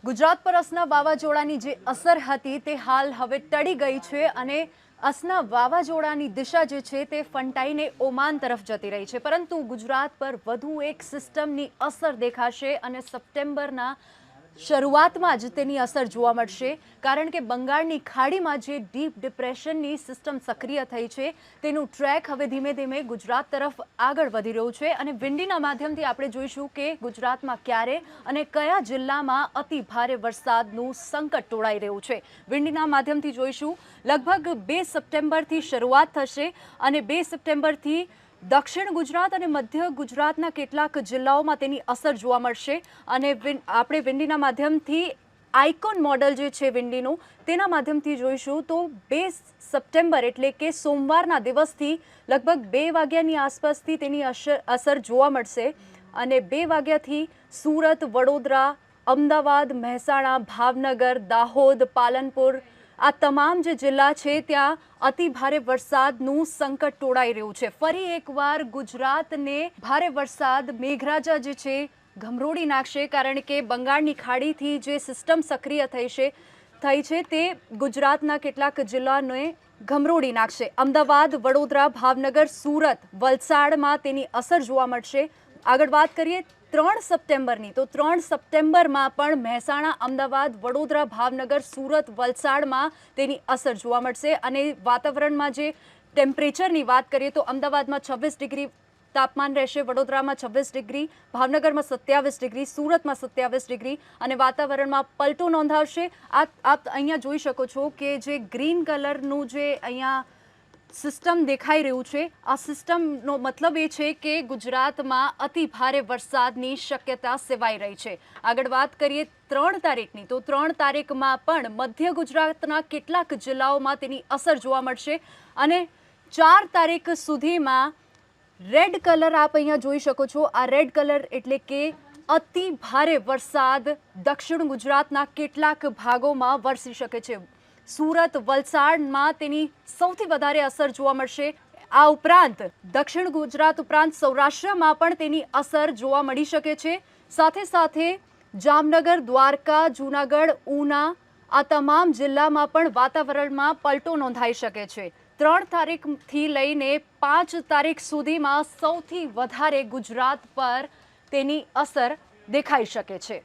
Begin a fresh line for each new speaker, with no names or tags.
ગુજરાત પર અસના વાવાઝોડાની જે અસર હતી તે હાલ હવે ટળી ગઈ છે અને અસના વાવાઝોડાની દિશા જે છે તે ફંટાઈને ઓમાન તરફ જતી રહી છે, પરંતુ ગુજરાત પર વધુ એક સિસ્ટમની અસર દેખાશે અને સપ્ટેમ્બરના શરૂઆતમાં જ તેની અસર જોવા મળશે, કારણ કે બંગાળની ખાડીમાં જે ડીપ ડિપ્રેશનની સિસ્ટમ સક્રિય થઈ છે તેનું ટ્રેક હવે ધીમે ધીમે ગુજરાત તરફ આગળ વધી રહ્યું છે અને વિંડીના માધ્યમથી આપણે જોઈશું કે ગુજરાતમાં ક્યારે અને કયા જિલ્લામાં અતિ ભારે વરસાદનું સંકટ ટોળાઈ રહ્યું છે। વિંડીના માધ્યમથી જોઈશું લગભગ 2 સપ્ટેમ્બરથી શરૂઆત થશે અને 2 સપ્ટેમ્બરથી દક્ષિણ ગુજરાત અને મધ્ય ગુજરાતના કેટલાક જિલ્લાઓમાં તેની અસર જોવા મળશે અને આપણે વિંડીના માધ્યમથી આઇકોન મોડલ જે છે વિંડીનું તેના માધ્યમથી જોઈશું તો 2 સપ્ટેમ્બર એટલે કે સોમવારના દિવસથી લગભગ 2 વાગ્યાની આસપાસથી તેની અસર જોવા મળશે અને 2 વાગ્યાથી સુરત, વડોદરા, અમદાવાદ, મહેસાણા, ભાવનગર, દાહોદ, પાલનપુર આ તમામ જે જિલ્લા છે ત્યાં અતિ ભારે વરસાદનું સંકટ ટોળાઈ રહ્યું છે। ફરી એકવાર ગુજરાતને ભારે વરસાદ મેઘરાજા જે છે ગમરોડી નાખશે, કારણ કે બંગાળની ખાડીથી જે સિસ્ટમ સક્રિય થઈ છે તે ગુજરાતના કેટલાક જિલ્લાને ગમરોડી નાખશે। અમદાવાદ, વડોદરા, ભાવનગર, સુરત, વલસાડમાં તેની અસર જોવા મળશે। આગળ વાત કરીએ 3 સપ્ટેમ્બરની તો 3 સપ્ટેમ્બરમાં પણ મહેસાણા, અમદાવાદ, વડોદરા, ભાવનગર, સુરત, વલસાડમાં તેની અસર જોવા મળશે અને વાતાવરણમાં જે ટેમ્પરેચરની વાત કરીએ તો અમદાવાદમાં 26 ડિગ્રી તાપમાન રહેશે, વડોદરામાં 26 ડિગ્રી, ભાવનગરમાં 27 ડિગ્રી, સુરતમાં 27 ડિગ્રી અને વાતાવરણમાં પલટો નોંધાવશે। આપ અહીંયા જોઈ શકો છો કે જે ગ્રીન કલરનું જે અહીંયા સિસ્ટમ દેખાઈ રહ્યું છે, આ સિસ્ટમનો મતલબ એ છે કે ગુજરાતમાં અતિ ભારે વરસાદની શક્યતા સેવાઈ રહી છે। આગળ વાત કરીએ 3 તારીખની તો 3 તારીખમાં પણ મધ્ય ગુજરાતના કેટલાક જિલ્લાઓમાં તેની અસર જોવા મળશે અને 4 તારીખ સુધીમાં રેડ કલર આપ અહીંયા જોઈ શકો છો। આ રેડ કલર એટલે કે અતિ ભારે વરસાદ દક્ષિણ ગુજરાતના કેટલાક ભાગોમાં વરસી શકે છે। સુરત, વલસાડમાં તેની સૌથી વધારે અસર જોવા મળશે। આ ઉપરાંત દક્ષિણ ગુજરાત ઉપરાંત સૌરાષ્ટ્રમાં પણ તેની અસર જોવા મળી શકે છે। સાથે સાથે જામનગર, દ્વારકા, જૂનાગઢ, ઉના આ તમામ જિલ્લામાં પણ વાતાવરણમાં પલટો નોંધાઈ શકે છે। 3 તારીખથી લઈને 5 તારીખ સુધીમાં સૌથી વધારે ગુજરાત પર તેની અસર દેખાઈ શકે છે।